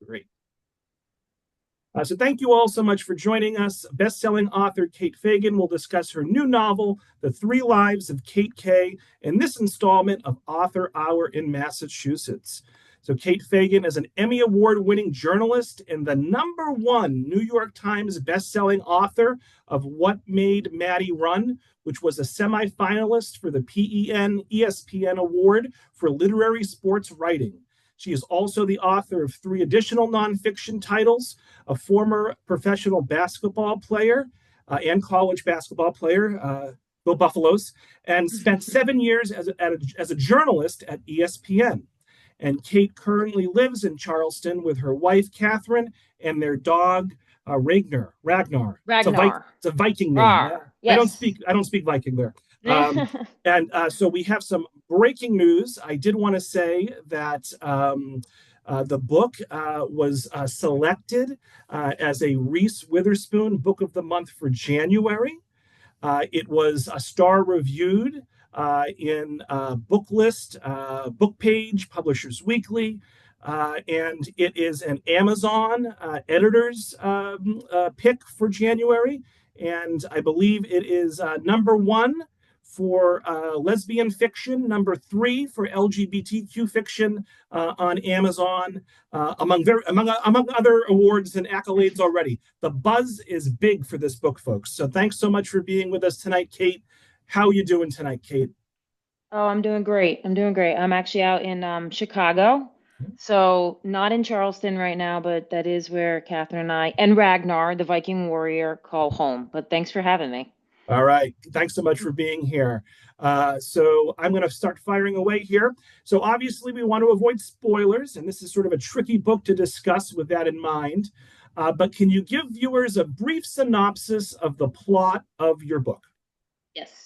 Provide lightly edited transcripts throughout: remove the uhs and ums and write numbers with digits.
Great. So thank you all so much for joining us. Best-selling author Kate Fagan will discuss her new novel, The Three Lives of Cate Kay, in this installment of Author Hour in Massachusetts. So Kate Fagan is an Emmy Award-winning journalist and the #1 New York Times best-selling author of What Made Maddy Run, which was a semi-finalist for the PEN ESPN Award for literary sports writing. She is also the author of 3 additional nonfiction titles, a former professional basketball player and college basketball player, Go Buffaloes, and spent 7 years as a journalist at ESPN. And Kate currently lives in Charleston with her wife, Kathryn, and their dog, Ragnar. Ragnar. Ragnar. It's a Viking name. Rar. I Yes. don't speak Viking there. And so we have some breaking news. I did want to say that the book was selected as a Reese Witherspoon Book of the Month for January. It was a star reviewed in Booklist, Book Page, Publishers Weekly, and it is an Amazon editor's pick for January. And I believe it is #1 for lesbian fiction, #3 for LGBTQ fiction on Amazon, among other awards and accolades already. The buzz is big for this book, folks. So thanks so much for being with us tonight, Kate. How are you doing tonight, Kate? Oh, I'm doing great. I'm doing great. I'm actually out in Chicago. So not in Charleston right now, but that is where Catherine and I and Ragnar, the Viking warrior, call home. But thanks for having me. All right. Thanks so much for being here. So I'm going to start firing away here. So obviously, we want to avoid spoilers, and this is sort of a tricky book to discuss with that in mind. But can you give viewers a brief synopsis of the plot of your book? Yes.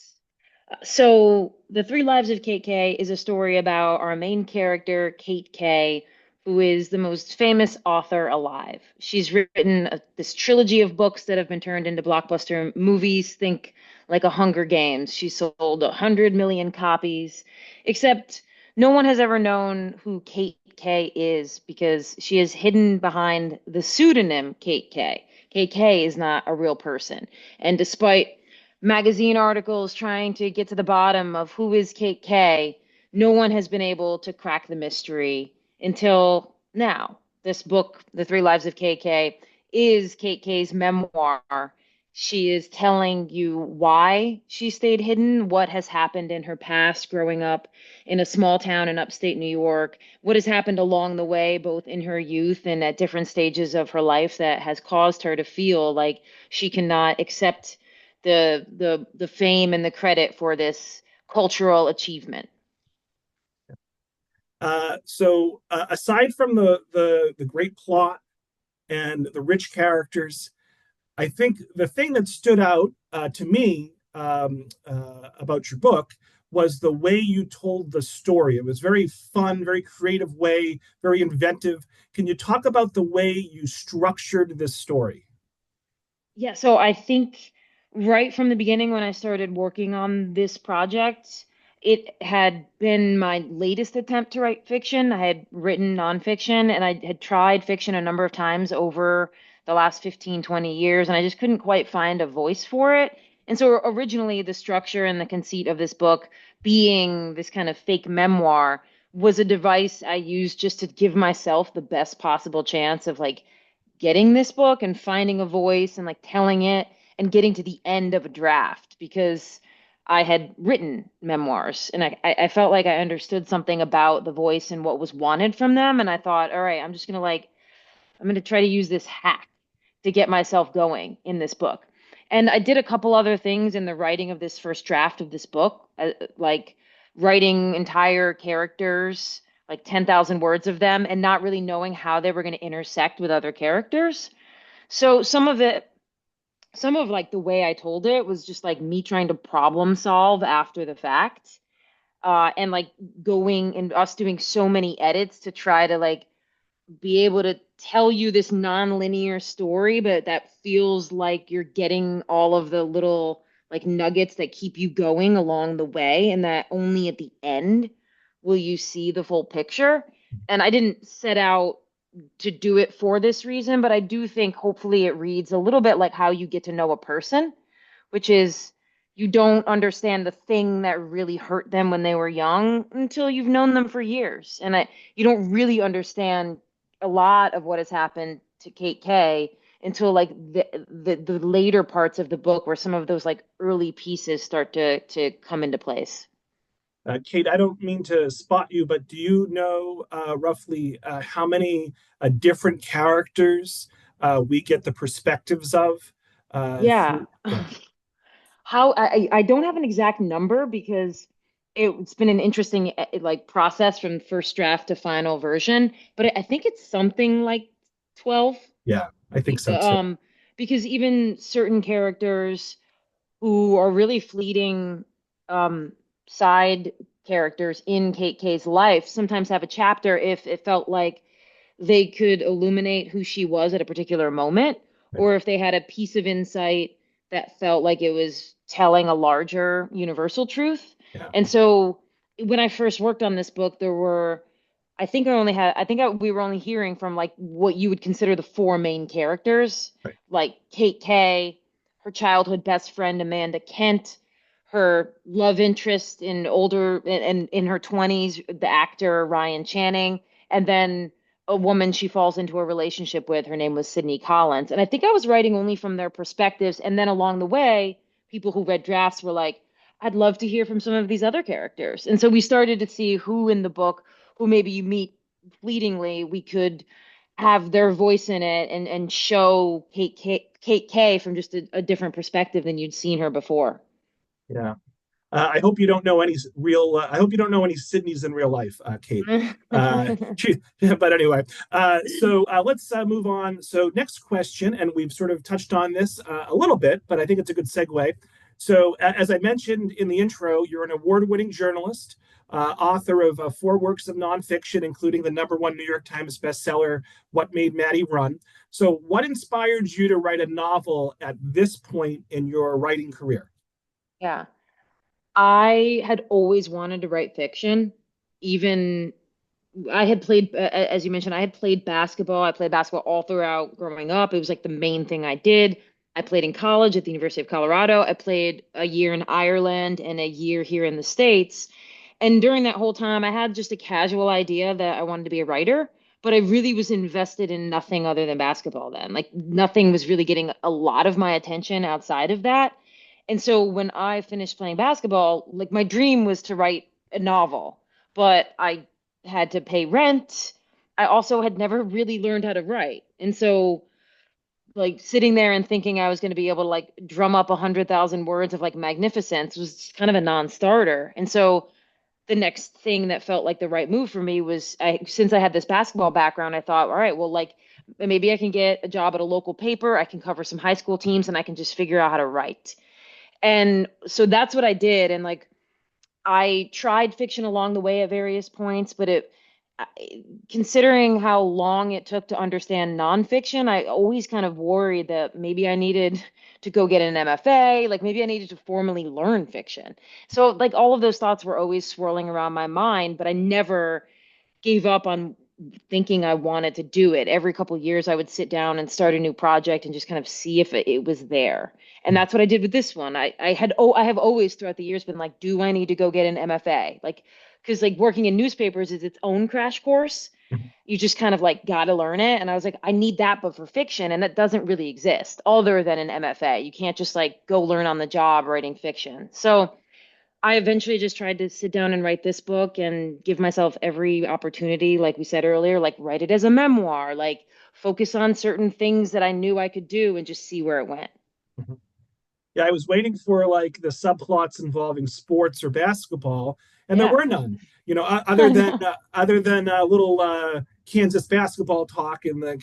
So, The Three Lives of Cate Kay is a story about our main character, Cate Kay, who is the most famous author alive. She's written this trilogy of books that have been turned into blockbuster movies. Think like a Hunger Games. She sold 100 million copies, except no one has ever known who Cate Kay is because she is hidden behind the pseudonym Cate Kay. Cate Kay is not a real person. And despite magazine articles trying to get to the bottom of who is Cate Kay, no one has been able to crack the mystery until now. This book, The Three Lives of Cate Kay, is Cate Kay's memoir. She is telling you why she stayed hidden, what has happened in her past growing up in a small town in upstate New York, what has happened along the way, both in her youth and at different stages of her life that has caused her to feel like she cannot accept the fame and the credit for this cultural achievement. Aside from the great plot and the rich characters, I think the thing that stood out to me about your book was the way you told the story. It was very fun, very creative way, very inventive. Can you talk about the way you structured this story? Yeah, so I think right from the beginning when I started working on this project, it had been my latest attempt to write fiction. I had written nonfiction and I had tried fiction a number of times over the last 15, 20 years, and I just couldn't quite find a voice for it. And so originally, the structure and the conceit of this book being this kind of fake memoir was a device I used just to give myself the best possible chance of like getting this book and finding a voice and like telling it and getting to the end of a draft because I had written memoirs and I felt like I understood something about the voice and what was wanted from them. And I thought, all right, I'm gonna try to use this hack to get myself going in this book. And I did a couple other things in the writing of this first draft of this book, like writing entire characters, like 10,000 words of them, and not really knowing how they were going to intersect with other characters. So some of like the way I told it was just like me trying to problem solve after the fact, and like going and us doing so many edits to try to like be able to tell you this non-linear story, but that feels like you're getting all of the little like nuggets that keep you going along the way, and that only at the end will you see the full picture. And I didn't set out to do it for this reason, but I do think hopefully it reads a little bit like how you get to know a person, which is you don't understand the thing that really hurt them when they were young until you've known them for years. And you don't really understand a lot of what has happened to Cate Kay until like the later parts of the book where some of those like early pieces start to come into place. Kate, I don't mean to spot you, but do you know roughly how many different characters we get the perspectives of Yeah. through? Yeah, How I don't have an exact number because it's been an interesting like process from first draft to final version, but I think it's something like 12. yeah, I think Be- so too. Um, because even certain characters who are really fleeting um side characters in Kate Kay's life sometimes have a chapter if it felt like they could illuminate who she was at a particular moment, Right. or if they had a piece of insight that felt like it was telling a larger universal truth. Yeah, And so when I first worked on this book, there were, we were only hearing from like what you would consider the four main characters, right. like Cate Kay, her childhood best friend, Amanda Kent, her love interest in older and in her 20s, the actor Ryan Channing, and then a woman she falls into a relationship with. Her name was Sydney Collins. And I think I was writing only from their perspectives. And then along the way, people who read drafts were like, I'd love to hear from some of these other characters. And so we started to see who in the book, who maybe you meet fleetingly, we could have their voice in it and show Cate Kay from just a different perspective than you'd seen her before. Yeah. I hope you don't know any real. I hope you don't know any Sydneys in real life, Kate. But anyway, let's move on. So next question, and we've sort of touched on this a little bit, but I think it's a good segue. So as I mentioned in the intro, you're an award-winning journalist, author of four works of nonfiction, including the #1 New York Times bestseller, "What Made Maddy Run." So what inspired you to write a novel at this point in your writing career? Yeah. I had always wanted to write fiction. Even I had played, as you mentioned, I had played basketball. I played basketball all throughout growing up. It was like the main thing I did. I played in college at the University of Colorado. I played a year in Ireland and a year here in the States. And during that whole time, I had just a casual idea that I wanted to be a writer, but I really was invested in nothing other than basketball then. Like nothing was really getting a lot of my attention outside of that. And so when I finished playing basketball, like my dream was to write a novel, but I had to pay rent. I also had never really learned how to write. And so like sitting there and thinking I was going to be able to like drum up 100,000 words of like magnificence was kind of a non-starter. And so the next thing that felt like the right move for me was since I had this basketball background, I thought, all right, well, like maybe I can get a job at a local paper. I can cover some high school teams and I can just figure out how to write. And so that's what I did. And like I tried fiction along the way at various points, but considering how long it took to understand nonfiction, I always kind of worried that maybe I needed to go get an MFA, like maybe I needed to formally learn fiction. So like all of those thoughts were always swirling around my mind, but I never gave up on thinking I wanted to do it. Every couple of years, I would sit down and start a new project and just kind of see if it was there. And that's what I did with this one. I have always throughout the years been like, do I need to go get an MFA? Like, because like working in newspapers is its own crash course. You just kind of like got to learn it. And I was like, I need that, but for fiction, and that doesn't really exist other than an MFA. You can't just like go learn on the job writing fiction. So I eventually just tried to sit down and write this book and give myself every opportunity, like we said earlier, like write it as a memoir, like focus on certain things that I knew I could do and just see where it went. Yeah, I was waiting for like the subplots involving sports or basketball, and there Yeah. were none. You know, No, other than a little Kansas basketball talk in the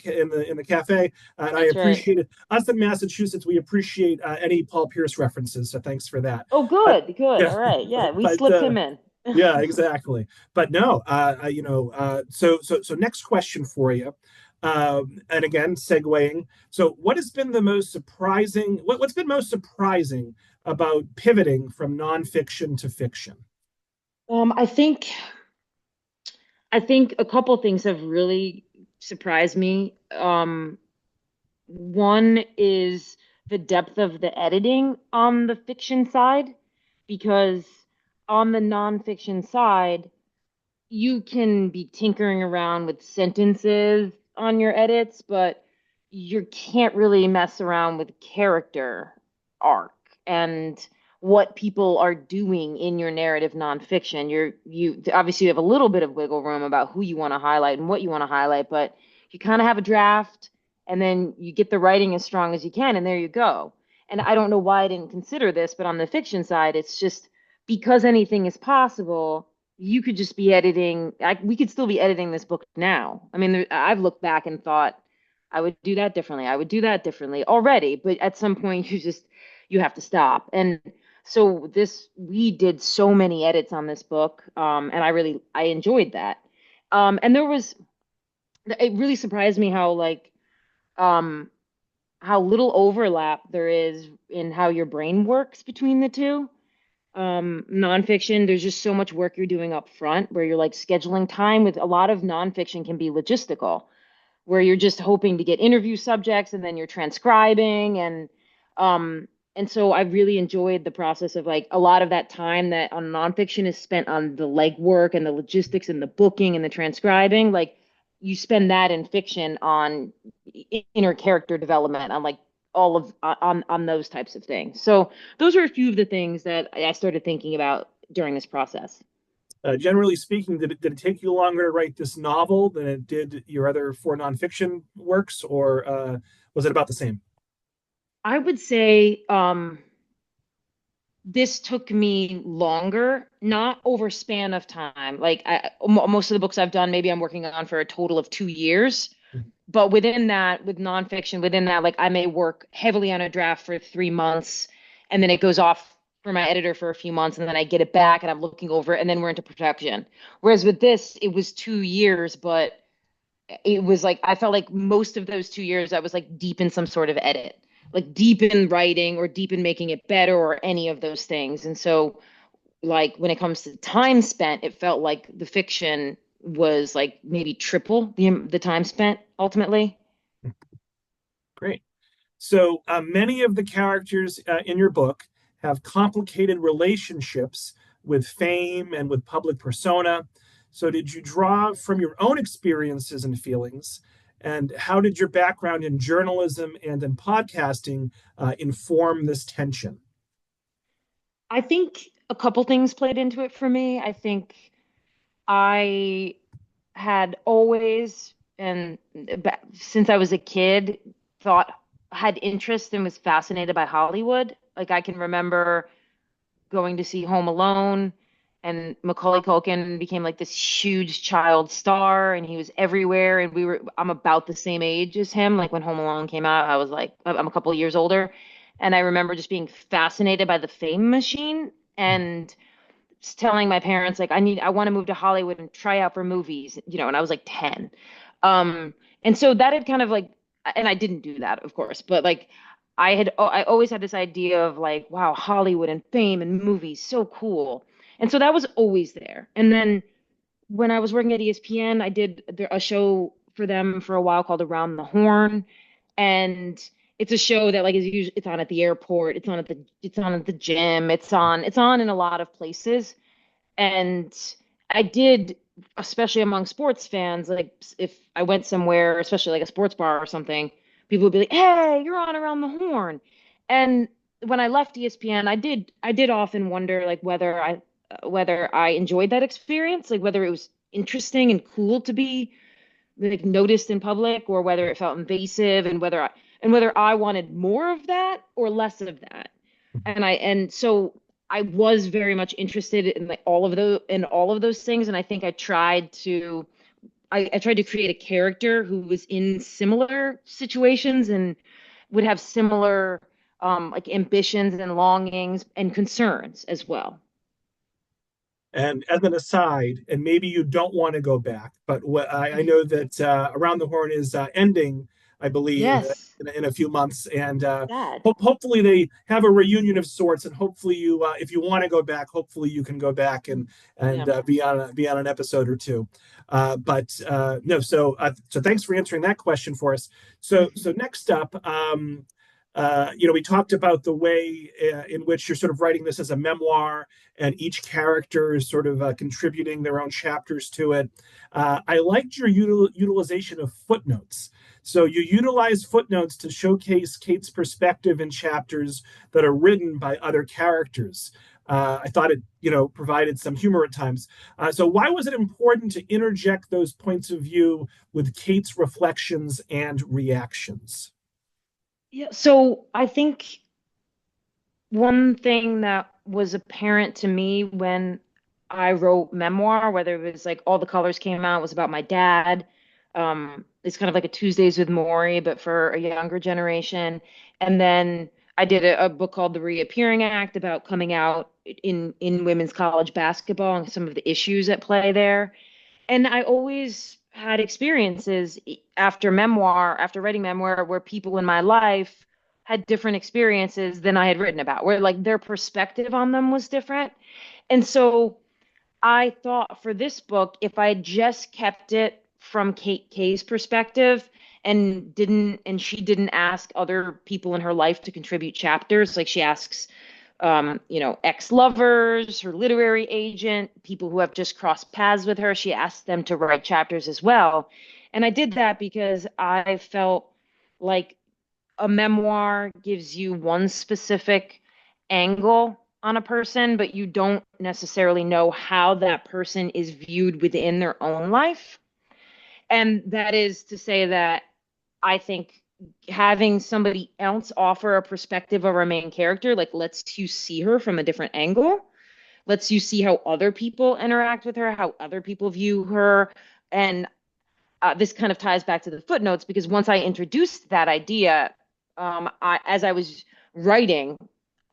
cafe. And I that's right. appreciated us in Massachusetts. We appreciate any Paul Pierce references, so thanks for that. Oh, But good, good. yeah, All right. Yeah, we but slipped him in. yeah, exactly. But no, so next question for you. And again, segueing. So, what has been the most surprising? What's been most surprising about pivoting from nonfiction to fiction? I think a couple things have really surprised me. One is the depth of the editing on the fiction side, because on the nonfiction side, you can be tinkering around with sentences on your edits, but you can't really mess around with character arc and what people are doing in your narrative nonfiction. You obviously you have a little bit of wiggle room about who you want to highlight and what you want to highlight, but you kind of have a draft and then you get the writing as strong as you can, and there you go. And I don't know why I didn't consider this, but on the fiction side, it's just because anything is possible, you could just be editing. We could still be editing this book now. I mean, I've looked back and thought I would do that differently. I would do that differently already, but at some point you have to stop. And so we did so many edits on this book, and I enjoyed that. And it really surprised me um, how little overlap there is in how your brain works between the two. Nonfiction, there's just so much work you're doing up front where you're like scheduling time. With a lot of nonfiction can be logistical, where you're just hoping to get interview subjects and then you're transcribing, and so I really enjoyed the process of like a lot of that time that on nonfiction is spent on the legwork and the logistics and the booking and the transcribing. Like you spend that in fiction on inner character development, on like all of on those types of things. So those are a few of the things that I started thinking about during this process. Generally speaking, did it take you longer to write this novel than it did your other four nonfiction works, or was it about the same? I would say this took me longer, not over span of time. Like most of the books I've done, maybe I'm working on for a total of 2 years. But within that, with nonfiction, within that, like I may work heavily on a draft for 3 months, and then it goes off for my editor for a few months, and then I get it back and I'm looking over it, and then we're into production. Whereas with this, it was 2 years, but it was like I felt like most of those 2 years I was like deep in some sort of edit, like deep in writing or deep in making it better or any of those things. And so like when it comes to time spent, it felt like the fiction was like maybe triple the time spent ultimately. Great. So many of the characters in your book have complicated relationships with fame and with public persona. So, did you draw from your own experiences and feelings? And how did your background in journalism and in podcasting inform this tension? I think a couple things played into it for me. I think I had always, and since I was a kid, thought had interest and was fascinated by Hollywood. Like I can remember going to see Home Alone, and Macaulay Culkin became like this huge child star, and he was everywhere. And I'm about the same age as him. Like when Home Alone came out, I was like, I'm a couple of years older, and I remember just being fascinated by the fame machine and telling my parents like I want to move to Hollywood and try out for movies, and I was like 10. And so that had kind of like, and I didn't do that, of course, but like I always had this idea of like, wow, Hollywood and fame and movies, so cool. And so that was always there. And then when I was working at ESPN, I did a show for them for a while called Around the Horn, and it's a show that like is usually it's on at the airport, it's on at the gym, it's on in a lot of places. And I did, especially among sports fans, like if I went somewhere, especially like a sports bar or something, people would be like, "Hey, you're on Around the Horn." And when I left ESPN, I did often wonder like whether I enjoyed that experience, like whether it was interesting and cool to be like noticed in public, or whether it felt invasive, and whether I wanted more of that or less of that. And so I was very much interested in like all of those things, and I think I tried to create a character who was in similar situations and would have similar like ambitions and longings and concerns as well. And as an aside, and maybe you don't want to go back, but I know that Around the Horn is ending I believe, Yes. in a few months, and Sad. hopefully they have a reunion of sorts. And hopefully you, if you want to go back, hopefully you can go back and Yeah. be on an episode or two. But no, so thanks for answering that question for us. So next up. We talked about the way in which you're sort of writing this as a memoir, and each character is sort of contributing their own chapters to it. I liked your utilization of footnotes. So you utilize footnotes to showcase Kate's perspective in chapters that are written by other characters. I thought it, provided some humor at times. So why was it important to interject those points of view with Kate's reflections and reactions? Yeah. So I think one thing that was apparent to me when I wrote memoir, whether it was like All the Colors Came Out, was about my dad. It's kind of like a Tuesdays with Maury, but for a younger generation. And then I did a book called The Reappearing Act about coming out in women's college basketball and some of the issues at play there. And I always had experiences after writing memoir, where people in my life had different experiences than I had written about, where like their perspective on them was different. And so I thought for this book, if I just kept it from Cate Kay's perspective and she didn't ask other people in her life to contribute chapters, like she asks ex-lovers, her literary agent, people who have just crossed paths with her. She asked them to write chapters as well. And I did that because I felt like a memoir gives you one specific angle on a person, but you don't necessarily know how that person is viewed within their own life. And that is to say that I think having somebody else offer a perspective of our main character, like lets you see her from a different angle, lets you see how other people interact with her, how other people view her. And this kind of ties back to the footnotes, because once I introduced that idea, as I was writing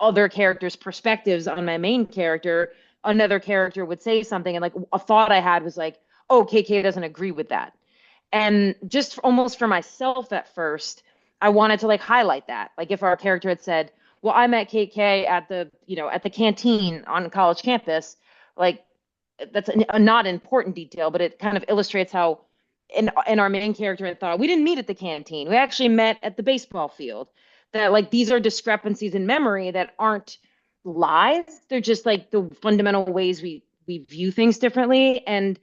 other characters' perspectives on my main character, another character would say something, and like a thought I had was like, "Oh, KK doesn't agree with that." And just almost for myself at first, I wanted to like highlight that. Like if our character had said, "Well, I met Cate Kay at the canteen on college campus," like that's a not important detail, but it kind of illustrates how in our main character had thought we didn't meet at the canteen. We actually met at the baseball field. That like these are discrepancies in memory that aren't lies. They're just like the fundamental ways we view things differently. And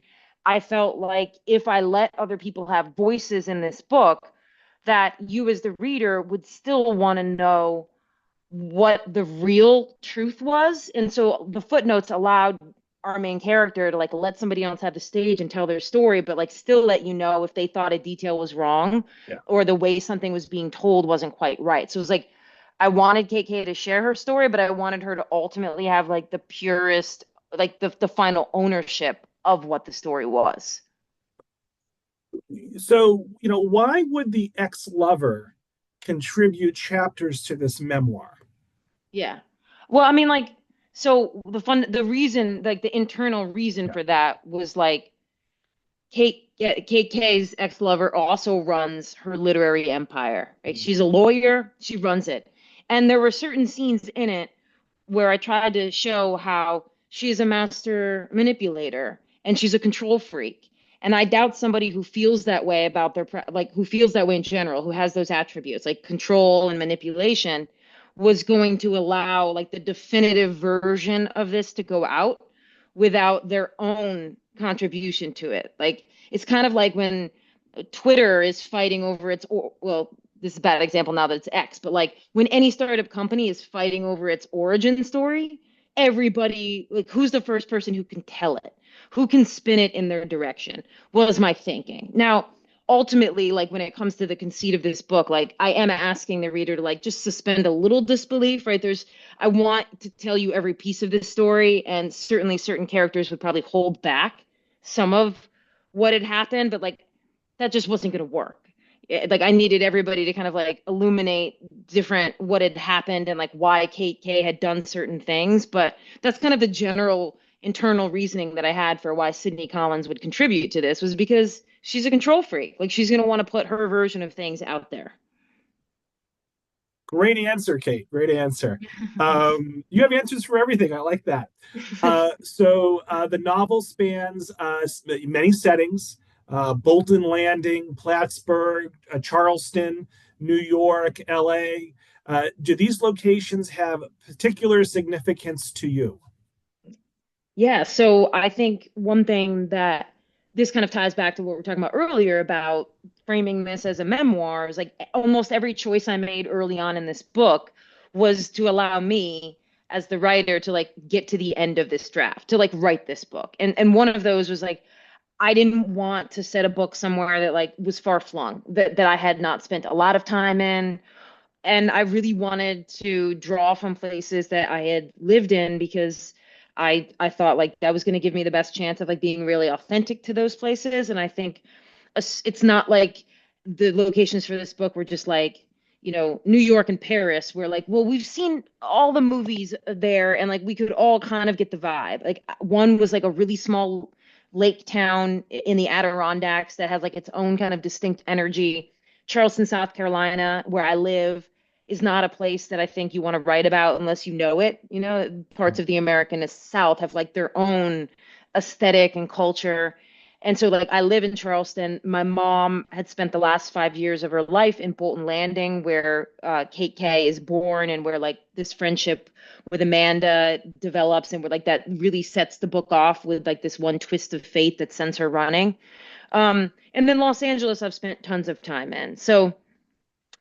I felt like if I let other people have voices in this book, that you as the reader would still want to know what the real truth was. And so the footnotes allowed our main character to like let somebody else have the stage and tell their story, but like still let you know if they thought a detail was wrong Yeah. or the way something was being told wasn't quite right. So it was like I wanted KK to share her story, but I wanted her to ultimately have like the purest, like the final ownership of what the story was. So, why would the ex-lover contribute chapters to this memoir? Yeah. Well, I mean, like, so the reason, like, the internal reason Yeah. for that was like Kate Kay's ex-lover also runs her literary empire, right? She's a lawyer, she runs it. And there were certain scenes in it where I tried to show how she's a master manipulator and she's a control freak. And I doubt somebody who feels that way about who feels that way in general, who has those attributes like control and manipulation, was going to allow like the definitive version of this to go out without their own contribution to it. Like it's kind of like when Twitter is fighting over well, this is a bad example now that it's X, but like when any startup company is fighting over its origin story, everybody, like, who's the first person who can tell it? Who can spin it in their direction? Was my thinking. Now, ultimately, like when it comes to the conceit of this book, like I am asking the reader to like just suspend a little disbelief, right? I want to tell you every piece of this story, and certainly certain characters would probably hold back some of what had happened, but like that just wasn't going to work. Like I needed everybody to kind of like illuminate different what had happened and like why Cate Kay had done certain things. But that's kind of the general internal reasoning that I had for why Sydney Collins would contribute to this, was because she's a control freak. Like she's going to want to put her version of things out there. Great answer, Kate. Great answer. You have answers for everything. I like that. The novel spans many settings: Bolton Landing, Plattsburgh, Charleston, New York, LA. Do these locations have particular significance to you? Yeah, so I think one thing that this kind of ties back to what we were talking about earlier about framing this as a memoir is like almost every choice I made early on in this book was to allow me as the writer to like get to the end of this draft, to like write this book. And one of those was like I didn't want to set a book somewhere that like was far flung, that I had not spent a lot of time in, and I really wanted to draw from places that I had lived in because I thought like that was going to give me the best chance of like being really authentic to those places. And I think it's not like the locations for this book were just like, you know, New York and Paris, where like, well, we've seen all the movies there and like we could all kind of get the vibe. Like one was like a really small lake town in the Adirondacks that has like its own kind of distinct energy. Charleston, South Carolina, where I live, is not a place that I think you want to write about unless you know it. You know, parts of the American South have like their own aesthetic and culture. And so, like, I live in Charleston. My mom had spent the last 5 years of her life in Bolton Landing, where Cate Kay is born, and where like this friendship with Amanda develops, and where like that really sets the book off with like this one twist of fate that sends her running. And then Los Angeles, I've spent tons of time in. So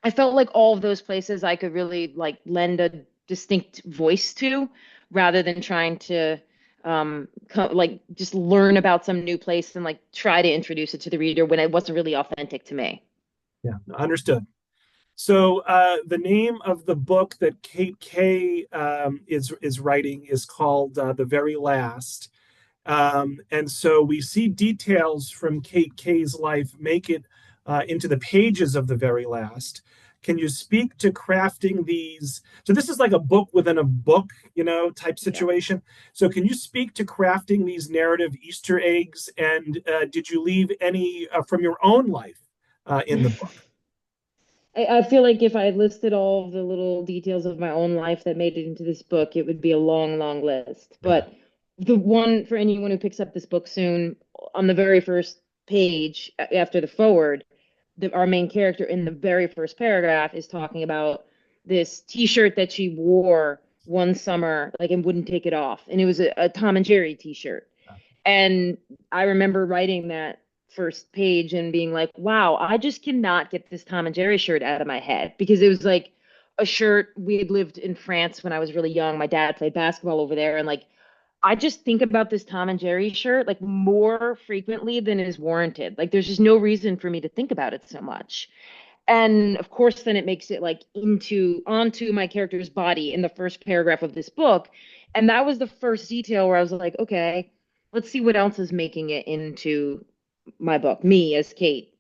I felt like all of those places I could really like lend a distinct voice to rather than trying to like just learn about some new place and like try to introduce it to the reader when it wasn't really authentic to me. Yeah, understood. So the name of the book that Cate Kay is writing is called The Very Last. And so we see details from Cate Kay's life make it into the pages of The Very Last. Can you speak to crafting these? So this is like a book within a book, you know, type Yeah. situation. So can you speak to crafting these narrative Easter eggs? And did you leave any from your own life in the book? I feel like if I listed all of the little details of my own life that made it into this book, it would be a long, long list. Yeah. But the one for anyone who picks up this book soon, on the very first page after the forward, our main character in the very first paragraph is talking about this t-shirt that she wore one summer, like, and wouldn't take it off. And it was a Tom and Jerry t-shirt. And I remember writing that first page and being like, wow, I just cannot get this Tom and Jerry shirt out of my head because it was like a shirt. We had lived in France when I was really young. My dad played basketball over there. And like, I just think about this Tom and Jerry shirt like more frequently than is warranted. Like, there's just no reason for me to think about it so much. And of course, then it makes it like into onto my character's body in the first paragraph of this book. And that was the first detail where I was like, okay, let's see what else is making it into my book, me as Kate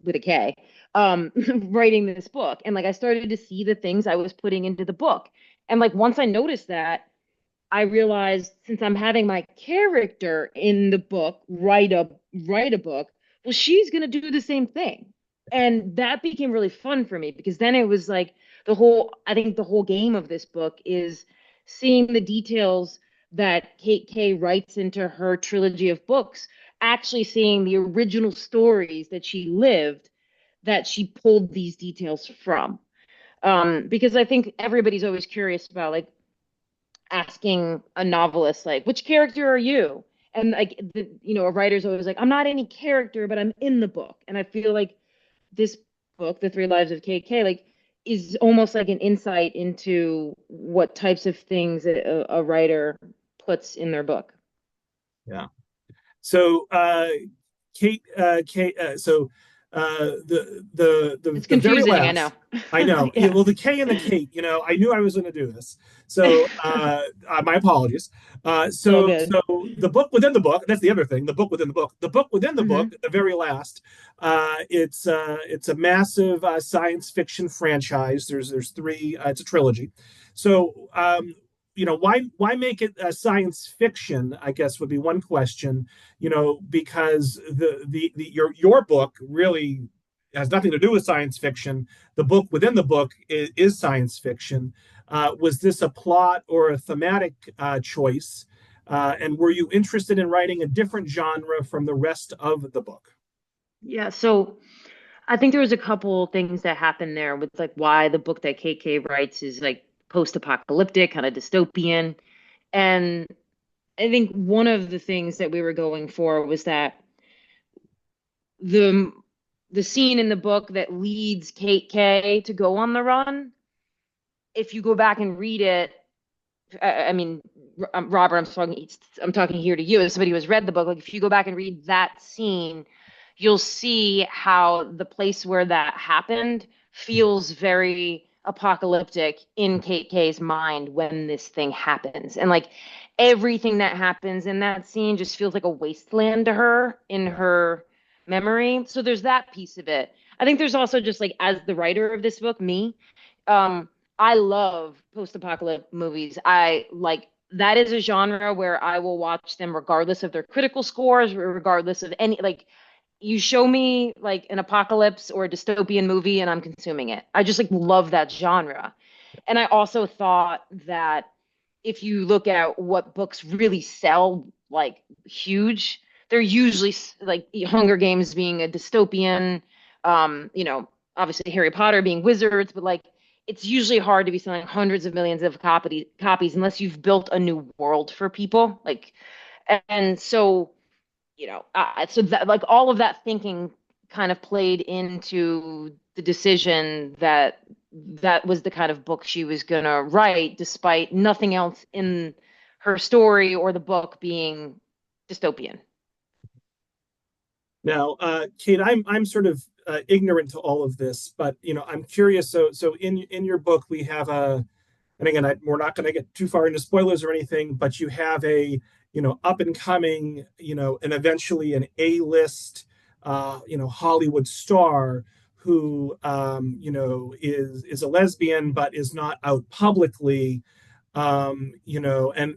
with a K, writing this book. And like I started to see the things I was putting into the book. And like once I noticed that, I realized since I'm having my character in the book write a book, well, she's gonna do the same thing. And that became really fun for me because then it was like I think the whole game of this book is seeing the details that Cate Kay writes into her trilogy of books, actually seeing the original stories that she lived, that she pulled these details from. Because I think everybody's always curious about like asking a novelist like which character are you, and like a writer's always like I'm not any character but I'm in the book. And I feel like this book, The Three Lives of Kate Kay, like is almost like an insight into what types of things a writer puts in their book. Yeah. So Kate, It's the very confusing, I know. last. I know. Yeah, Yeah. well, the K and the Kate. You know, I knew I was going to do this. So my apologies. It's all good. The book within the book. That's the other thing. The book within the book. The book within the book. Hmm. The very last. It's a massive science fiction franchise. There's three. It's a trilogy. So why make it science fiction, I guess would be one question. Because your book really has nothing to do with science fiction. The book within the book is science fiction. Was this a plot or a thematic choice? And were you interested in writing a different genre from the rest of the book? Yeah, so I think there was a couple things that happened there with like why the book that Cate Kay writes is like post-apocalyptic, kind of dystopian. And I think one of the things that we were going for was that the the scene in the book that leads Cate Kay to go on the run, if you go back and read it, I mean, Robert, I'm talking here to you as somebody who has read the book. Like, if you go back and read that scene, you'll see how the place where that happened feels very apocalyptic in Cate Kay's mind when this thing happens. And like everything that happens in that scene just feels like a wasteland to her in her memory. So there's that piece of it. I think there's also just like as the writer of this book, me, um, I love post-apocalyptic movies. I like that is a genre where I will watch them regardless of their critical scores, regardless of any like you show me like an apocalypse or a dystopian movie and I'm consuming it. I just like love that genre. And I also thought that if you look at what books really sell like huge, they're usually like Hunger Games being a dystopian, obviously Harry Potter being wizards, but like it's usually hard to be selling hundreds of millions of copies unless you've built a new world for people. Like, and so so that like all of that thinking kind of played into the decision that that was the kind of book she was going to write, despite nothing else in her story or the book being dystopian. Now, Kate, I'm sort of ignorant to all of this, but I'm curious. So in your book, we have and again, we're not going to get too far into spoilers or anything, but you have a up and coming, and eventually an A-list, Hollywood star who is a lesbian but is not out publicly. And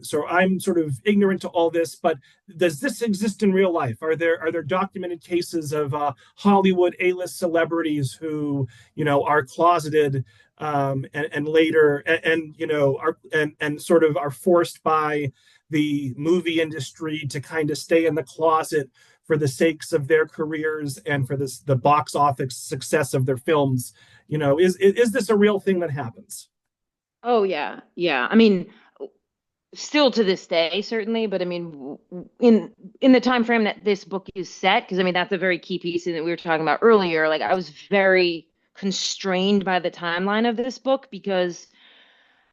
so I'm sort of ignorant to all this, but does this exist in real life? Are there documented cases of Hollywood A-list celebrities who are closeted, and later are and sort of are forced by the movie industry to kind of stay in the closet for the sakes of their careers and for the box office success of their films? Is this a real thing that happens? Oh yeah, yeah. I mean, still to this day, certainly, but I mean, in the time frame that this book is set, because I mean that's a very key piece that we were talking about earlier. Like I was very constrained by the timeline of this book because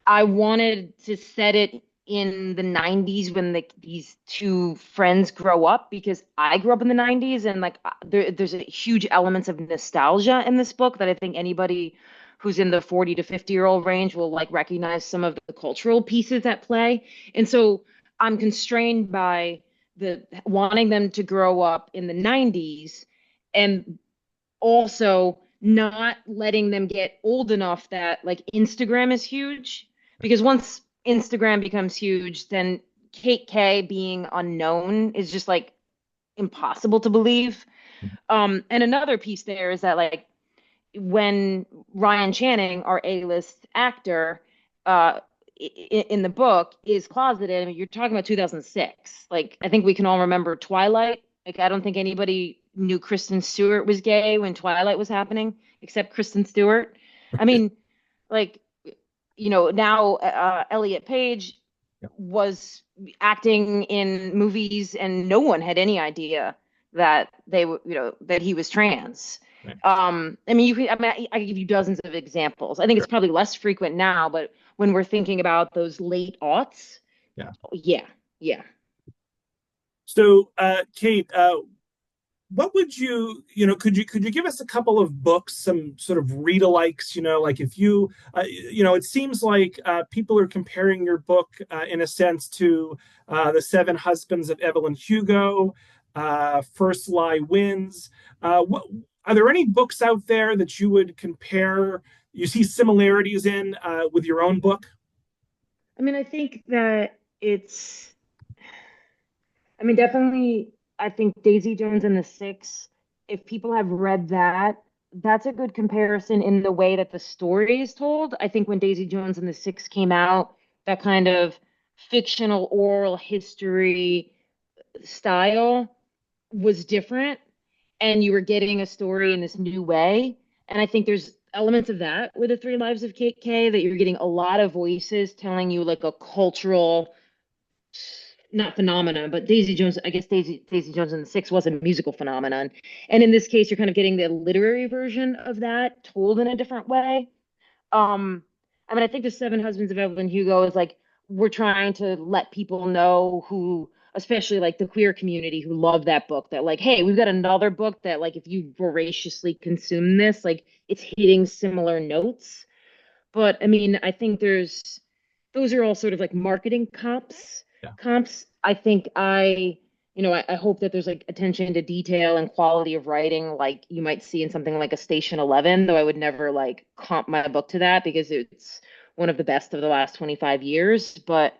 I wanted to set it in the 90s when these two friends grow up because I grew up in the 90s and like there's a huge elements of nostalgia in this book that I think anybody who's in the 40 to 50-year-old range will like recognize some of the cultural pieces at play. And so I'm constrained by the wanting them to grow up in the 90s and also not letting them get old enough that like Instagram is huge because once Instagram becomes huge, then Cate Kay being unknown is just like impossible to believe. And another piece there is that like when Ryan Channing, our A-list actor, in the book is closeted. I mean, you're talking about 2006. Like, I think we can all remember Twilight. Like, I don't think anybody knew Kristen Stewart was gay when Twilight was happening, except Kristen Stewart. I mean, like, now Elliot Page was acting in movies, and no one had any idea that they were, that he was trans. Right. I mean, I can give you dozens of examples. I think it's probably less frequent now, but when we're thinking about those late aughts, Yeah. Yeah. Yeah. So, Kate, what would could you give us a couple of books, some sort of read-alikes, like if it seems like people are comparing your book in a sense to The Seven Husbands of Evelyn Hugo, First Lie Wins. Are there any books out there that you would compare, you see similarities in with your own book? I mean, I think that it's, I mean, definitely, I think Daisy Jones and the Six, if people have read that, that's a good comparison in the way that the story is told. I think when Daisy Jones and the Six came out, that kind of fictional oral history style was different, and you were getting a story in this new way. And I think there's elements of that with the Three Lives of Cate Kay, that you're getting a lot of voices telling you like a cultural, not phenomenon, but Daisy Jones, I guess Daisy Jones and the Six was a musical phenomenon. And in this case, you're kind of getting the literary version of that told in a different way. I mean, I think the Seven Husbands of Evelyn Hugo is like, we're trying to let people know who, especially like the queer community who love that book, that like, hey, we've got another book that like if you voraciously consume this, like it's hitting similar notes. But I mean, I think there's those are all sort of like marketing comps. Yeah. Comps. I think I hope that there's like attention to detail and quality of writing, like you might see in something like a Station 11, though I would never like comp my book to that because it's one of the best of the last 25 years. But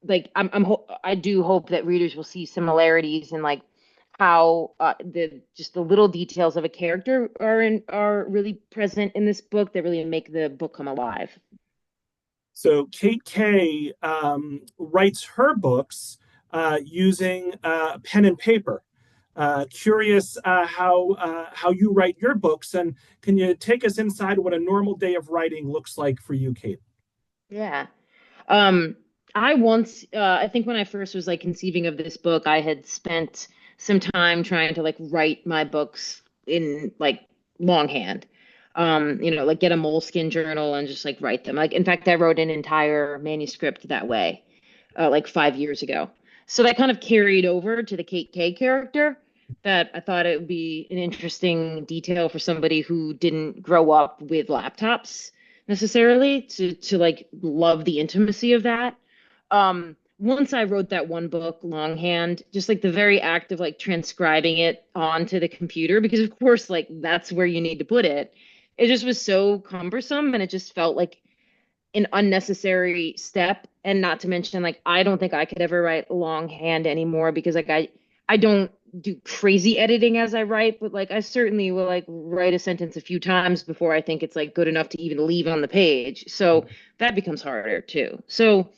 like I do hope that readers will see similarities in like how the just the little details of a character are really present in this book that really make the book come alive. So Cate Kay writes her books using pen and paper. Curious how you write your books, and can you take us inside what a normal day of writing looks like for you, Kate? Yeah. Um, I think when I first was like conceiving of this book, I had spent some time trying to like write my books in like longhand. Like get a moleskin journal and just like write them. Like, in fact, I wrote an entire manuscript that way, like 5 years ago. So that kind of carried over to the Kate Kay character. That I thought it would be an interesting detail for somebody who didn't grow up with laptops necessarily to like love the intimacy of that. Once I wrote that one book longhand, just like the very act of like transcribing it onto the computer, because of course like that's where you need to put it. It just was so cumbersome and it just felt like an unnecessary step. And not to mention like I don't think I could ever write longhand anymore because like I don't do crazy editing as I write, but like I certainly will like write a sentence a few times before I think it's like good enough to even leave on the page. So that becomes harder too. So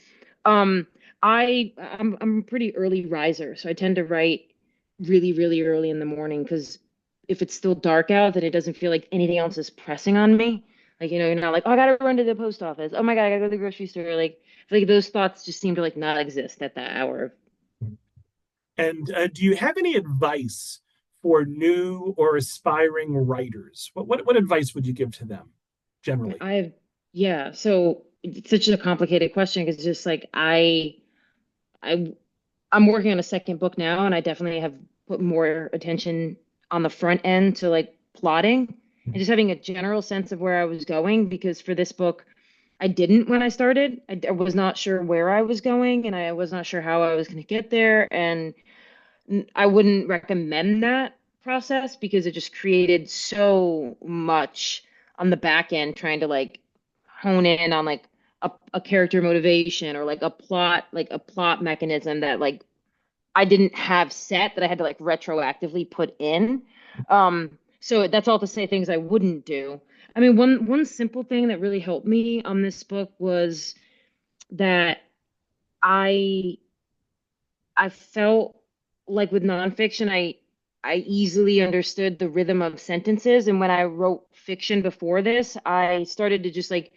um I'm a pretty early riser, so I tend to write really, really early in the morning because if it's still dark out, then it doesn't feel like anything else is pressing on me. Like, you're not like, oh, I gotta run to the post office. Oh my God, I gotta go to the grocery store. Like those thoughts just seem to like not exist at that hour. And do you have any advice for new or aspiring writers? What advice would you give to them generally? I've Yeah, so it's such a complicated question because just like I I'm working on a second book now, and I definitely have put more attention on the front end to like plotting and just having a general sense of where I was going. Because for this book, I didn't when I started. I was not sure where I was going, and I was not sure how I was going to get there. And I wouldn't recommend that process because it just created so much on the back end trying to like hone in on like a character motivation or like a plot mechanism that like I didn't have set that I had to like retroactively put in. So that's all to say things I wouldn't do. I mean, one simple thing that really helped me on this book was that I I felt like with nonfiction, I easily understood the rhythm of sentences, and when I wrote fiction before this, I started to just like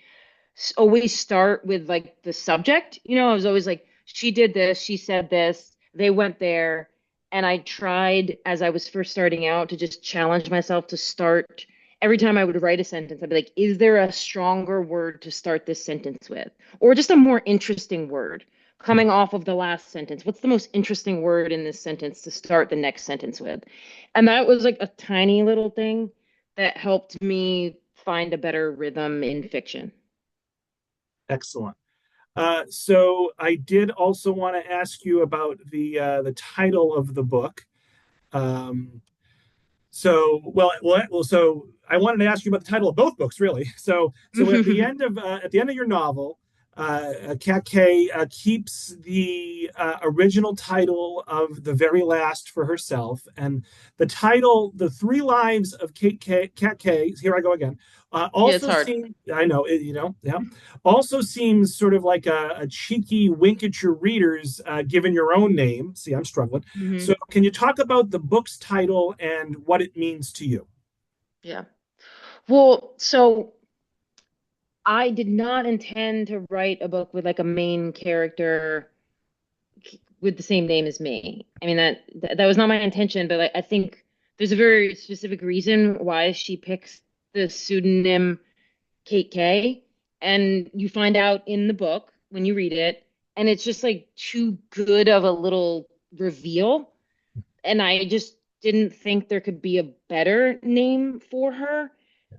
always start with like the subject. I was always like, she did this, she said this, they went there. And I tried as I was first starting out to just challenge myself to start every time I would write a sentence. I'd be like, is there a stronger word to start this sentence with? Or just a more interesting word coming off of the last sentence? What's the most interesting word in this sentence to start the next sentence with? And that was like a tiny little thing that helped me find a better rhythm in fiction. Excellent. So I did also want to ask you about the title of the book. Um, so I wanted to ask you about the title of both books, really. So at the end of your novel, Cate Kay keeps the original title of the very last for herself, and the title, "The Three Lives of Cate Kay." Here I go again. Yeah, it's Also hard. seems, I know, yeah, also seems sort of like a cheeky wink at your readers, given your own name. See, I'm struggling. Hmm. So, can you talk about the book's title and what it means to you? Yeah. Well, so I did not intend to write a book with like a main character with the same name as me. I mean that was not my intention, but like I think there's a very specific reason why she picks the pseudonym Cate Kay, and you find out in the book when you read it, and it's just like too good of a little reveal, and I just didn't think there could be a better name for her.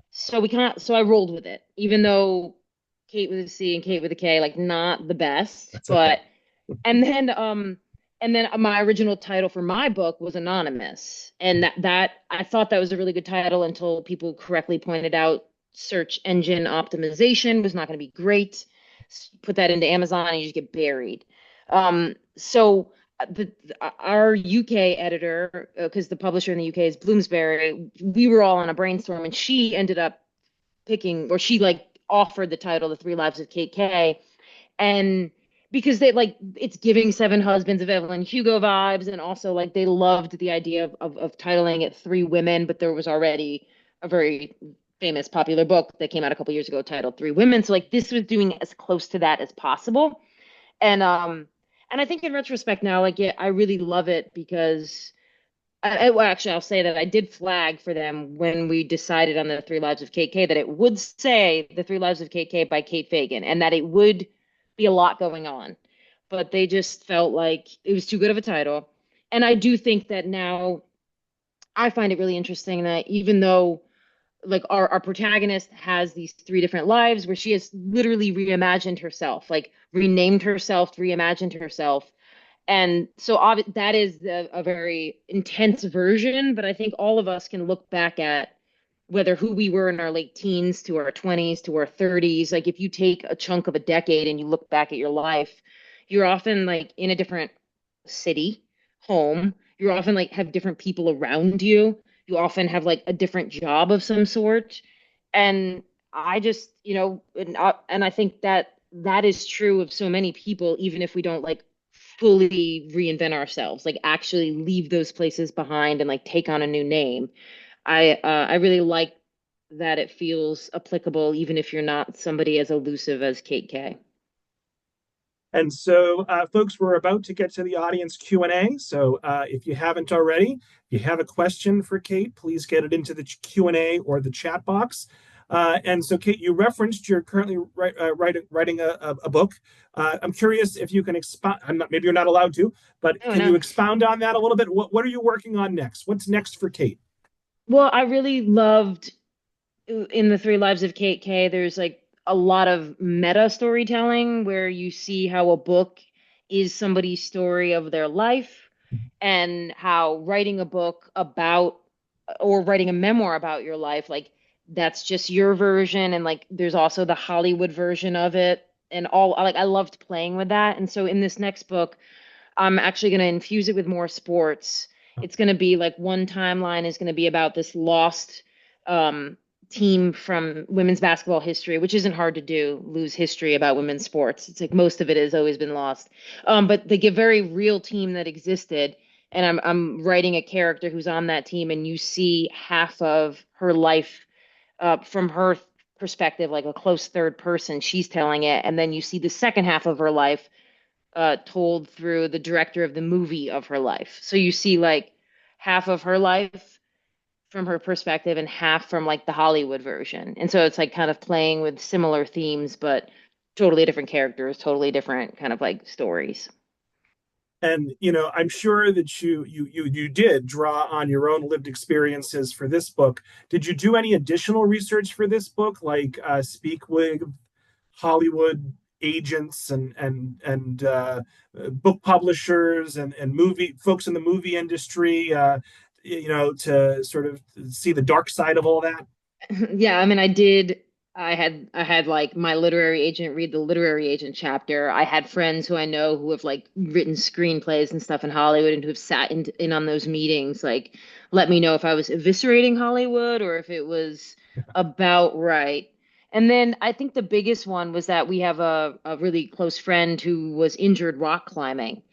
So I rolled with it, even though Kate with a C and Kate with a K, like not the best, That's okay. but and then my original title for my book was Anonymous. And that I thought that was a really good title until people correctly pointed out search engine optimization was not going to be great. Put that into Amazon and you just get buried. So our UK editor, because the publisher in the UK is Bloomsbury, we were all on a brainstorm and she ended up picking, or she like offered the title The Three Lives of Cate Kay, and because they like it's giving Seven Husbands of Evelyn Hugo vibes, and also like they loved the idea of titling it Three Women, but there was already a very famous popular book that came out a couple years ago titled Three Women, so like this was doing as close to that as possible. And I think in retrospect now, like yeah, I really love it because well, actually, I'll say that I did flag for them when we decided on the Three Lives of Cate Kay that it would say The Three Lives of Cate Kay by Kate Fagan and that it would be a lot going on. But they just felt like it was too good of a title. And I do think that now I find it really interesting that even though like our protagonist has these three different lives where she has literally reimagined herself, like renamed herself, reimagined herself, and so that is a very intense version, but I think all of us can look back at whether who we were in our late teens to our 20s to our 30s. Like if you take a chunk of a decade and you look back at your life, you're often like in a different city, home. You often like have different people around you. You often have like a different job of some sort. And I just, and I think that that is true of so many people, even if we don't like fully reinvent ourselves, like actually leave those places behind and like take on a new name. I really like that it feels applicable, even if you're not somebody as elusive as Cate Kay. And so, folks, we're about to get to the audience Q&A. So if you haven't already, if you have a question for Kate, please get it into the Q&A or the chat box. And so, Kate, you referenced you're currently writing a book. I'm curious if you can expound. Maybe you're not allowed to, but Oh can you no. expound on that a little bit? What are you working on next? What's next for Kate? Well, I really loved in the Three Lives of Cate Kay, there's like a lot of meta storytelling where you see how a book is somebody's story of their life, and how writing a book about or writing a memoir about your life, like that's just your version. And like there's also the Hollywood version of it. And all like I loved playing with that. And so in this next book, I'm actually going to infuse it with more sports. It's going to be like one timeline is going to be about this lost um, team from women's basketball history, which isn't hard to do, lose history about women's sports. It's like most of it has always been lost. But they give very real team that existed. And I'm writing a character who's on that team, and you see half of her life from her perspective, like a close third person. She's telling it, and then you see the second half of her life told through the director of the movie of her life. So you see like half of her life from her perspective and half from like the Hollywood version. And so it's like kind of playing with similar themes, but totally different characters, totally different kind of like stories. And I'm sure that you did draw on your own lived experiences for this book. Did you do any additional research for this book, like speak with Hollywood agents and book publishers and movie folks in the movie industry, to sort of see the dark side of all that? Yeah, I mean, I did. I had like my literary agent read the literary agent chapter. I had friends who I know who have like written screenplays and stuff in Hollywood and who have sat in on those meetings, like let me know if I was eviscerating Hollywood or if it was about right. And then I think the biggest one was that we have a really close friend who was injured rock climbing.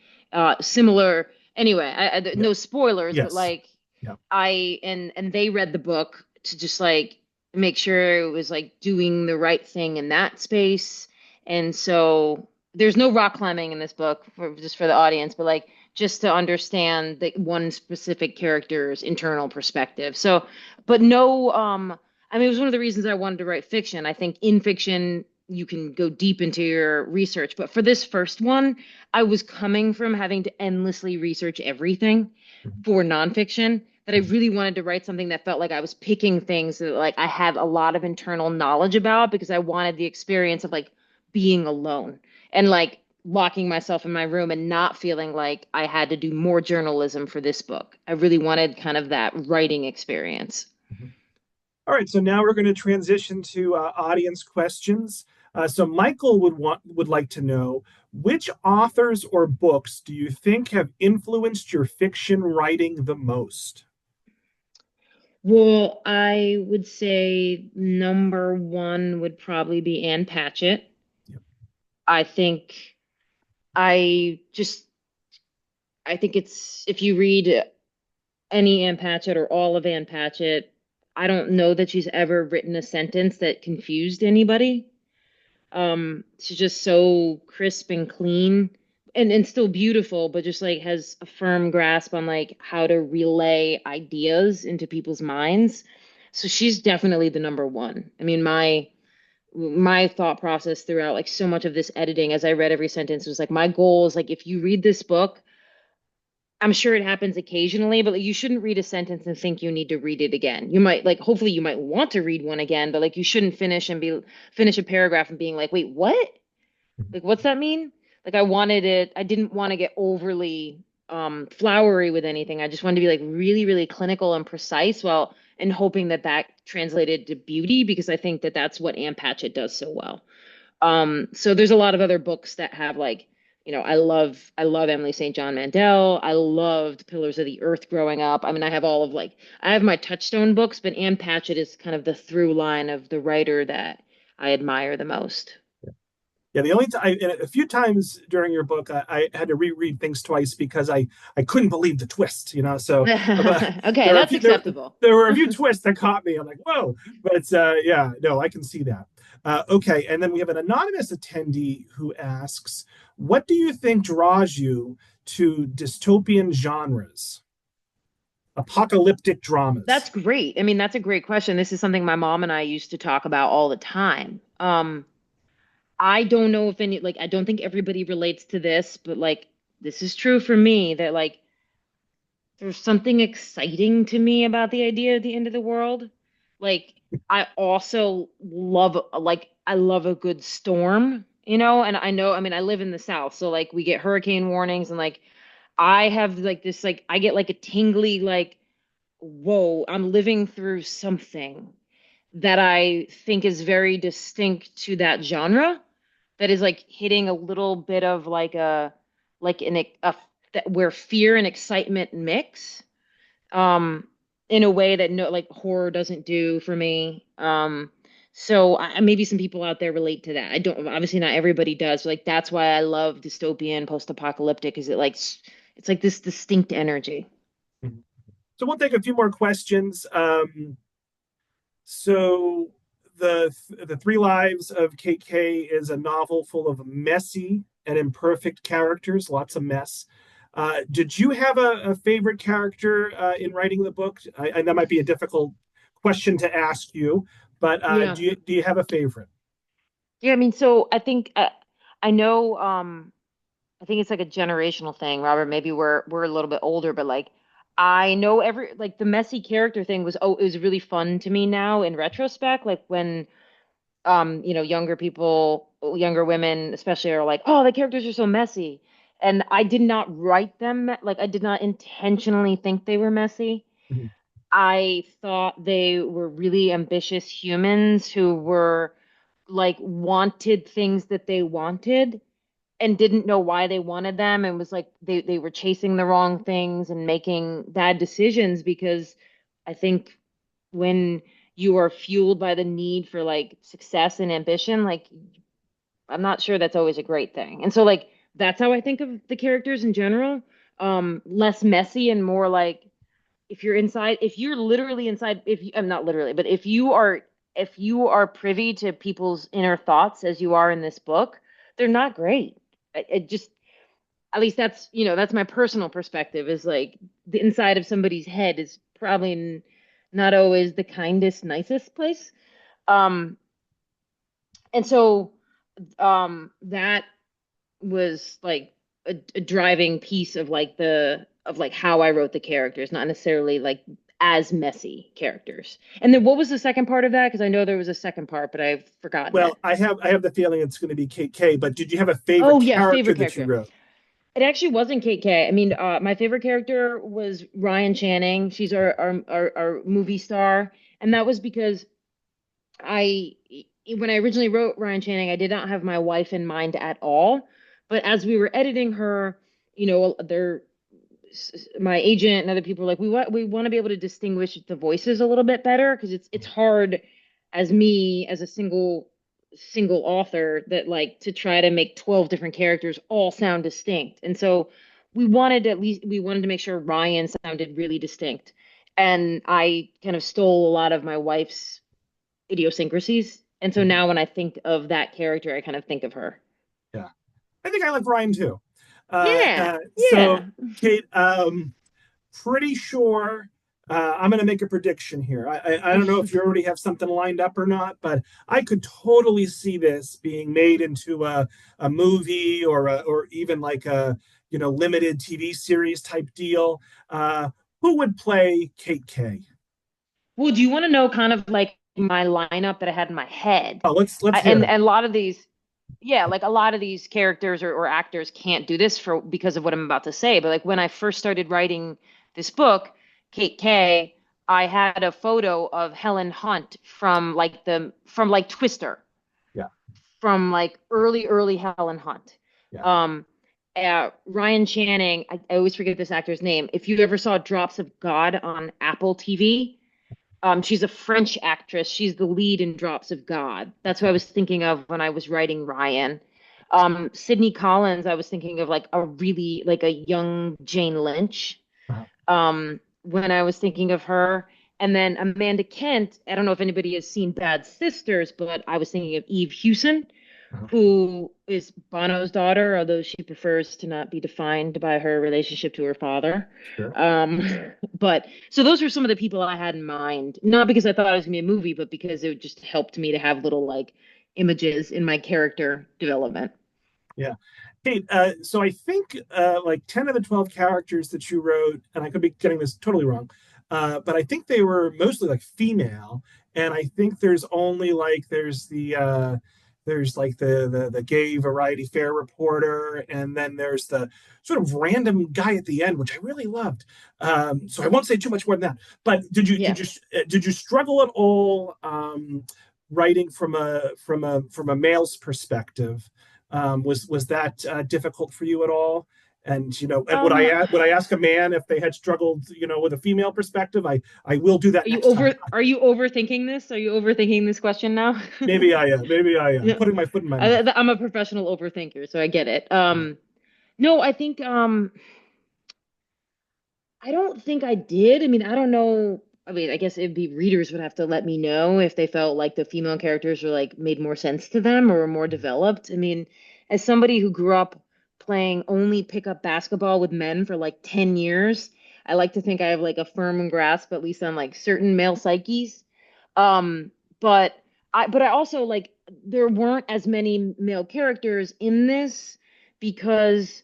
Similar, anyway, Yeah. no spoilers, but Yes. like Yeah. and they read the book to just like make sure it was like doing the right thing in that space. And so there's no rock climbing in this book for just for the audience, but like just to understand that one specific character's internal perspective. So, but no, I mean, it was one of the reasons I wanted to write fiction. I think in fiction, you can go deep into your research. But for this first one, I was coming from having to endlessly research everything Mhm. for nonfiction that I Mhm. really wanted to write something that felt like I was picking things that like I had a lot of internal knowledge about because I wanted the experience of like being alone and like locking myself in my room and not feeling like I had to do more journalism for this book. I really wanted kind of that writing experience. Mhm. All right, so now we're going to transition to audience questions. So Michael would like to know which authors or books do you think have influenced your fiction writing the most? Well, I would say number one would probably be Anne Patchett. Yep. I think I just I think it's if you read any Ann Patchett or all of Ann Patchett, I don't know that she's ever written a sentence that confused anybody. She's just so crisp and clean and still beautiful, but just like has a firm grasp on like how to relay ideas into people's minds. So she's definitely the number one. I mean, my thought process throughout like so much of this editing as I read every sentence was like my goal is like if you read this book, I'm sure it happens occasionally, but like, you shouldn't read a sentence and think you need to read it again. You might like, hopefully, you might want to read one again, but like, you shouldn't finish a paragraph and being like, wait, what? Like, what's that mean? Like, I didn't want to get overly flowery with anything. I just wanted to be like really, really clinical and precise while and hoping that that translated to beauty because I think that that's what Ann Patchett does so well. So there's a lot of other books that have like, I love Emily St. John Mandel. I loved Pillars of the Earth growing up. I mean, I have my touchstone books, but Ann Patchett is kind of the through line of the writer that I admire the most. Yeah, the only time a few times during your book, I had to reread things twice because I couldn't believe the twist, you know. So, but Okay, there are a that's few acceptable. there were a few twists that caught me. I'm like, whoa! But yeah, no, I can see that. Okay, and then we have an anonymous attendee who asks, "What do you think draws you to dystopian genres, apocalyptic That's dramas?" great. I mean, that's a great question. This is something my mom and I used to talk about all the time. I don't know if any, like, I don't think everybody relates to this, but like, this is true for me that like there's something exciting to me about the idea of the end of the world. Like, I also I love a good storm, and I know, I mean, I live in the South, so like we get hurricane warnings and like I have like this, like, I get like a tingly, like, whoa, I'm living through something that I think is very distinct to that genre that is like hitting a little bit of like like a that where fear and excitement mix um in a way that no like horror doesn't do for me. So maybe some people out there relate to that. I don't, obviously not everybody does. Like that's why I love dystopian post-apocalyptic is it's like this distinct energy. So we'll take a few more questions. So the Three Lives of Cate Kay is a novel full of messy and imperfect characters, lots of mess. Did you have a favorite character in writing the book? That might be a difficult question to ask you, but Yeah. do you have a favorite? Yeah, I mean, so I think I know I think it's like a generational thing, Robert. Maybe we're a little bit older, but like I know every like the messy character thing was it was really fun to me now in retrospect. Like when younger people, younger women especially are like, oh, the characters are so messy. And I did not write them like I did not intentionally think they were messy. Mhm. I thought they were really ambitious humans who were like wanted things that they wanted and didn't know why they wanted them, and was like they were chasing the wrong things and making bad decisions because I think when you are fueled by the need for like success and ambition, like I'm not sure that's always a great thing. And so like that's how I think of the characters in general. Less messy and more like if you're inside, if you're literally inside, if you, I'm not literally, but if you are privy to people's inner thoughts as you are in this book, they're not great. It just, at least that's, that's my personal perspective is like the inside of somebody's head is probably not always the kindest, nicest place. Um, and so that was like a driving piece of like how I wrote the characters, not necessarily like as messy characters. And then what was the second part of that? Because I know there was a second part, but I've forgotten it. Well, I have the feeling it's going to be Cate Kay, but did you have a Oh favorite yeah, character favorite that you character. wrote? It actually wasn't Kate Kay. I mean, my favorite character was Ryan Channing. She's our movie star, and that was because I when I originally wrote Ryan Channing, I did not have my wife in mind at all. But as we were editing her, there my agent and other people were like, we want to be able to distinguish the voices a little bit better because it's hard as me as a single author that like to try to make 12 different characters all sound distinct. And so we wanted to make sure Ryan sounded really distinct. And I kind of stole a lot of my wife's idiosyncrasies. And so Mhm. now when I think of that character, I kind of think of her. Yeah, I think I like Ryan too. Yeah, So, yeah. Kate, pretty sure I'm going to make a prediction here. I don't know if you already have something lined up or not, but I could totally see this being made into a movie or even like a limited TV series type deal. Who would play Cate Kay? Well, do you want to know kind of like my lineup that I had in my head? Oh, let's hear it. And a lot of these, yeah, like a lot of these characters or actors can't do this for because of what I'm about to say. But like when I first started writing this book, Cate Kay, I had a photo of Helen Hunt from like Twister, Yeah, from like early Helen Hunt. yeah. Um, Ryan Channing, I always forget this actor's name. If you ever saw Drops of God on Apple TV, she's a French actress. She's the lead in Drops of God. That's what I was thinking of when I was writing Ryan. Sydney Collins, I was thinking of like a really like a young Jane Lynch. Uh-huh. When I was thinking of her. And then Amanda Kent, I don't know if anybody has seen Bad Sisters, but I was thinking of Eve Hewson, Uh-huh. who is Bono's daughter, although she prefers to not be defined by her relationship to her father. Sure. Um, but so those were some of the people I had in mind, not because I thought it was gonna be a movie, but because it just helped me to have little like images in my character development. Yeah. Kate, so I think like 10 of the 12 characters that you wrote, and I could be getting this totally wrong, but I think they were mostly like female. And I think there's like the gay Variety Fair reporter, and then there's the sort of random guy at the end, which I really loved. So I won't say too much more than that. But Yeah. did you struggle at all writing from a male's perspective? Was that difficult for you at all? And and Um, would I ask a man if they had struggled, with a female perspective? I will do that next time. are you overthinking this? Are you overthinking this question now? Maybe I am. Maybe I am Yeah. putting my foot in my mouth. I'm a professional overthinker, so I get it. No, I think I don't think I did. I mean, I don't know. I mean, I guess it'd be readers would have to let me know if they felt like the female characters were like made more sense to them or were more developed. I mean, as somebody who grew up playing only pickup basketball with men for like 10 years, I like to think I have like a firm grasp, at least on like certain male psyches. Um, but but I also like there weren't as many male characters in this because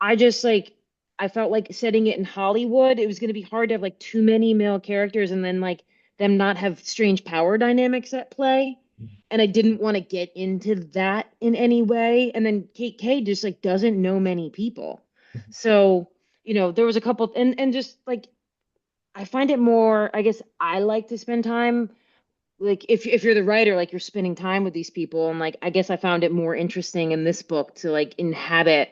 I just like I felt like setting it in Hollywood, it was going to be hard to have like too many male characters and then like them not have strange power dynamics at play. And I didn't want to get into that in any way. And then Cate Kay just like doesn't know many people. So, there was a couple and just like I find it more, I guess I like to spend time, like if you're the writer, like you're spending time with these people, and like I guess I found it more interesting in this book to like inhabit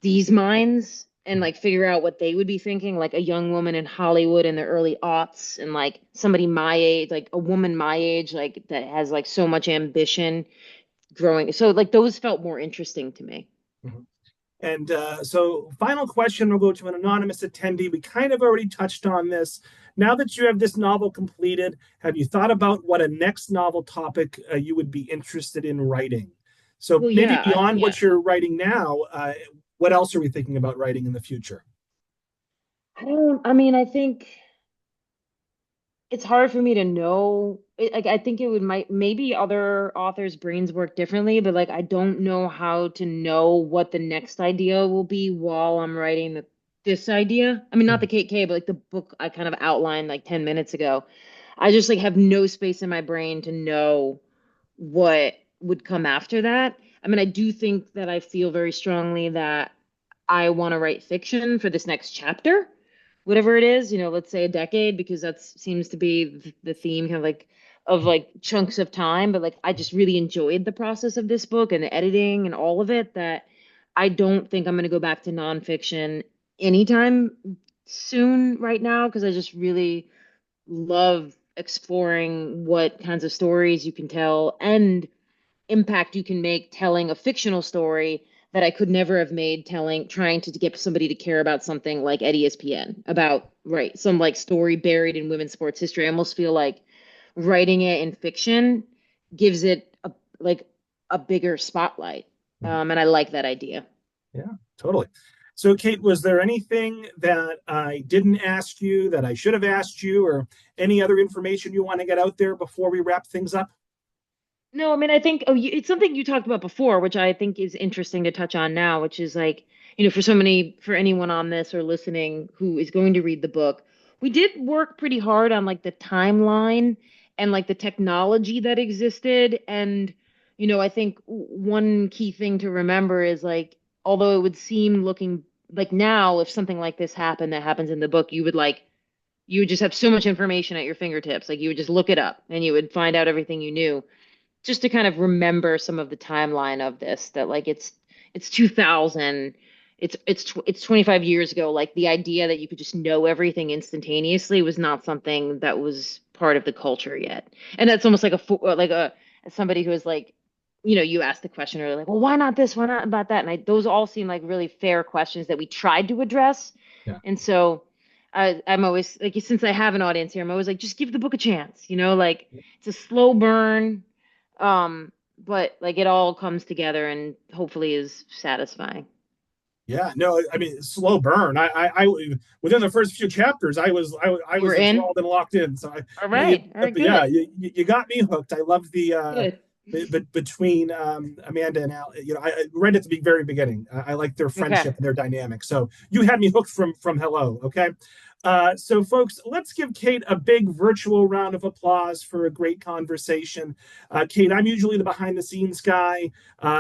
these minds and like figure out what they would be thinking, like a young woman in Hollywood in the early aughts, and like somebody my age, like a woman my age, like that has like so much ambition growing. So like those felt more interesting to me. Mhm. And so, final question will go to an anonymous attendee. We kind of already touched on this. Now that you have this novel completed, have you thought about what a next novel topic you would be interested in writing? So, Well, maybe yeah, beyond yeah. what you're writing now, what else are we thinking about writing in the future? I mean, I think it's hard for me to know. Like, I think it would might maybe other authors' brains work differently, but like, I don't know how to know what the next idea will be while I'm writing this idea. I mean, not the Cate Kay, but like the book I kind of outlined like 10 minutes ago. I just like have no space in my brain to know what would come after that. I mean, I do think that I feel very strongly that I want to write fiction for this next chapter, whatever it is, let's say a decade, because that seems to be the theme kind of like of like chunks of time. But like, I just really enjoyed the process of this book and the editing and all of it that I don't think I'm going to go back to nonfiction anytime soon right now because I just really love exploring what kinds of stories you can tell and impact you can make telling a fictional story that I could never have made trying to get somebody to care about something like at ESPN about, right, some like story buried in women's sports history. I almost feel like writing it in fiction gives it like a bigger spotlight. Mhm. And I like that idea. Yeah, totally. So, Kate, was there anything that I didn't ask you that I should have asked you, or any other information you want to get out there before we wrap things up? No, I mean, I think it's something you talked about before, which I think is interesting to touch on now, which is like, for anyone on this or listening who is going to read the book, we did work pretty hard on like the timeline and like the technology that existed. And, I think one key thing to remember is like, although it would seem looking like now, if something like this happened that happens in the book, you would just have so much information at your fingertips. Like you would just look it up and you would find out everything you knew just to kind of remember some of the timeline of this that like it's 2000 it's 25 years ago. Like the idea that you could just know everything instantaneously was not something that was part of the culture yet. And that's almost like a as somebody who is like, you asked the question or like, well, why not this, why not about that? And those all seem like really fair questions that we tried to address. Yeah. And so I'm always like, since I have an audience here, I'm always like, just give the book a chance, like it's a slow burn. But like it all comes together and hopefully is satisfying. Yeah, no, I mean, slow burn. Within the first few chapters, I You were was in? enthralled and locked in. So All right. All right, yeah, good. you got me hooked. I love Good. between Amanda and Al. I right at the very beginning. I like their Okay. friendship and their dynamic. So you had me hooked from hello. Okay. So, folks, let's give Kate a big virtual round of applause for a great conversation. Kate, I'm usually the behind the scenes guy,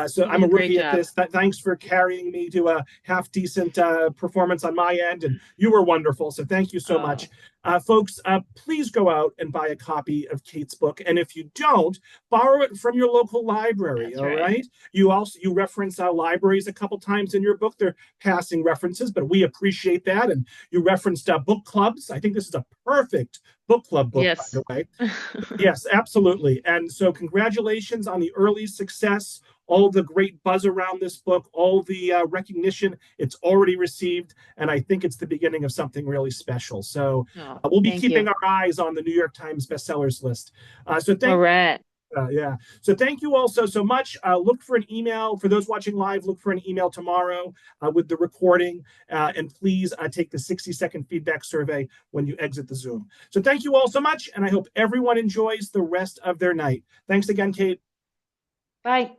so You I'm did a a great rookie at job. this. Thanks for carrying me to a half decent performance on my end, and you were wonderful. So, thank you so much. Oh, Folks, please go out and buy a copy of Kate's book. And if you don't, borrow it from your local library. that's All right. right. You reference libraries a couple times in your book. They're passing references, but we appreciate that. And you referenced book clubs. I think this is a perfect book club book, by the Yes. way. Yes, absolutely. And so, congratulations on the early success, all the great buzz around this book, all the recognition it's already received. And I think it's the beginning of something really special. So, Oh, we'll be thank you. keeping our eyes on the New York Times bestsellers list. So, All thank right. yeah. So thank you all so much. Look for an email for those watching live. Look for an email tomorrow with the recording, and please take the 60-second feedback survey when you exit the Zoom. So thank you all so much, and I hope everyone enjoys the rest of their night. Thanks again, Kate. Bye.